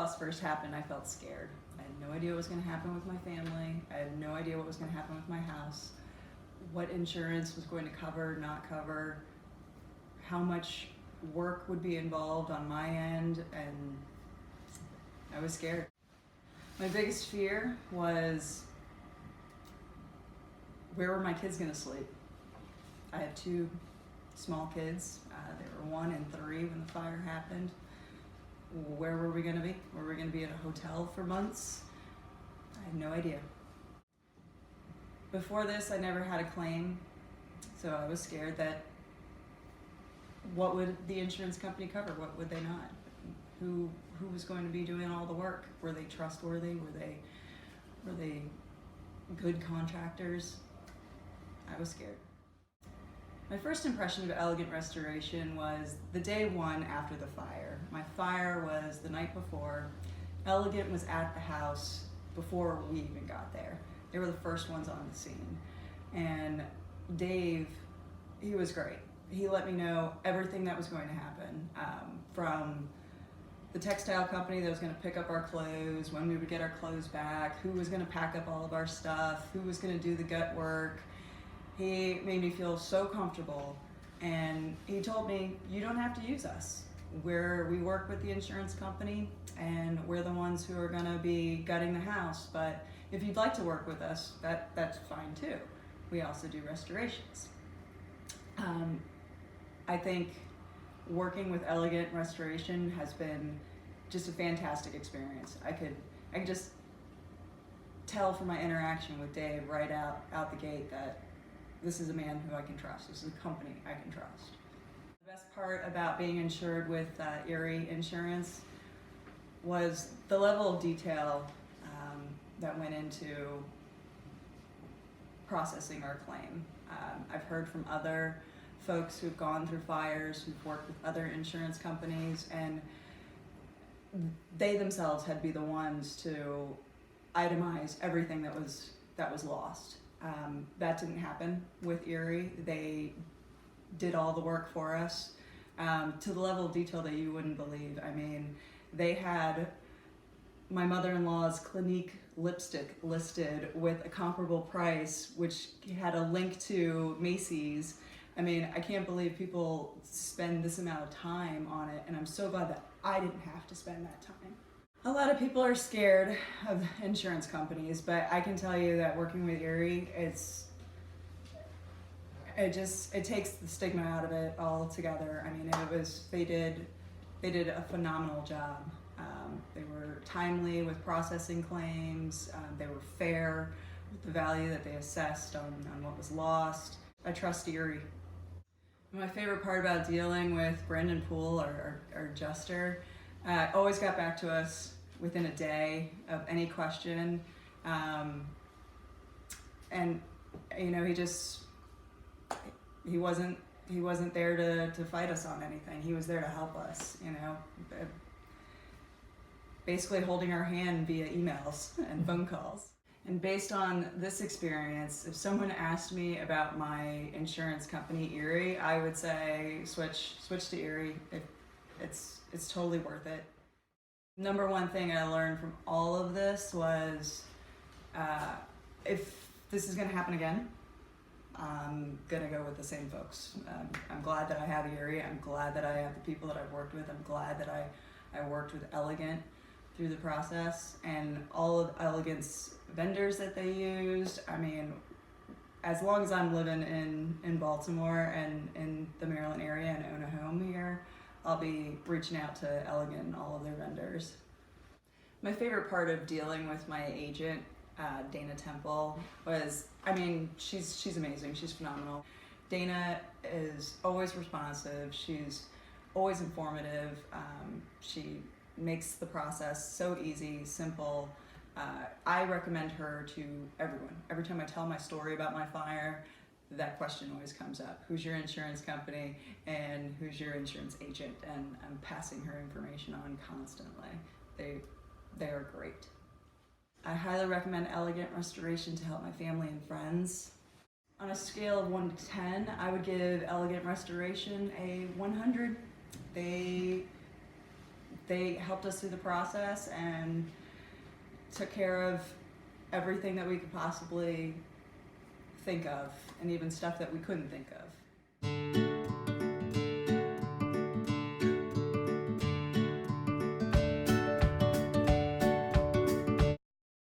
loss first happened, I felt scared. I had no idea what was going to happen with my family. I had no idea what was going to happen with my house, what insurance was going to cover, not cover, how much work would be involved on my end, and I was scared. My biggest fear was, where were my kids going to sleep? I have 2 small kids. They were 1 and 3 when the fire happened. Where were we going to be? Were we going to be at a hotel for months? I had no idea. Before this, I never had a claim, so I was scared that what would the insurance company cover? What would they not? Who was going to be doing all the work? Were they trustworthy? Were they good contractors? I was scared. My first impression of Elegant Restoration was the day 1 after the fire. My fire was the night before. Elegant was at the house before we even got there. They were the first ones on the scene. And Dave, he was great. He let me know everything that was going to happen, from the textile company that was going to pick up our clothes, when we would get our clothes back, who was going to pack up all of our stuff, who was going to do the gut work. He made me feel so comfortable, and he told me, you don't have to use us. We work with the insurance company, and we're the ones who are gonna be gutting the house, but if you'd like to work with us, that's fine too. We also do restorations. I think working with Elegant Restoration has been just a fantastic experience. I could just tell from my interaction with Dave right out the gate that this is a man who I can trust. This is a company I can trust. The best part about being insured with Erie Insurance was the level of detail that went into processing our claim. I've heard from other folks who've gone through fires, who've worked with other insurance companies, and they themselves had to be the ones to itemize everything that was lost. That didn't happen with Erie. They did all the work for us to the level of detail that you wouldn't believe. I mean, they had my mother-in-law's Clinique lipstick listed with a comparable price, which had a link to Macy's. I mean, I can't believe people spend this amount of time on it, and I'm so glad that I didn't have to spend that time. A lot of people are scared of insurance companies, but I can tell you that working with Erie, it takes the stigma out of it altogether. I mean, they did a phenomenal job. They were timely with processing claims. They were fair with the value that they assessed on what was lost. I trust Erie. My favorite part about dealing with Brendan Poole, our adjuster, always got back to us within a day of any question. And you know, he wasn't there to fight us on anything. He was there to help us, you know, basically holding our hand via emails and phone calls. And based on this experience, if someone asked me about my insurance company, Erie, I would say switch to Erie. It's totally worth it. Number one thing I learned from all of this was, if this is gonna happen again, I'm gonna go with the same folks. I'm glad that I have Erie. I'm glad that I have the people that I've worked with. I'm glad that I worked with Elegant through the process, and all of Elegant's vendors that they used. I mean, as long as I'm living in Baltimore and in the Maryland area and own a home here, I'll be reaching out to Elegant and all of their vendors. My favorite part of dealing with my agent, Dana Temple, was, I mean, she's amazing, she's phenomenal. Dana is always responsive, she's always informative, she makes the process so easy, simple. I recommend her to everyone. Every time I tell my story about my fire, that question always comes up. Who's your insurance company and who's your insurance agent? And I'm passing her information on constantly. They are great. I highly recommend Elegant Restoration to help my family and friends. On a scale of 1 to 10, I would give Elegant Restoration a 100. they helped us through the process and took care of everything that we could possibly think of, and even stuff that we couldn't think of.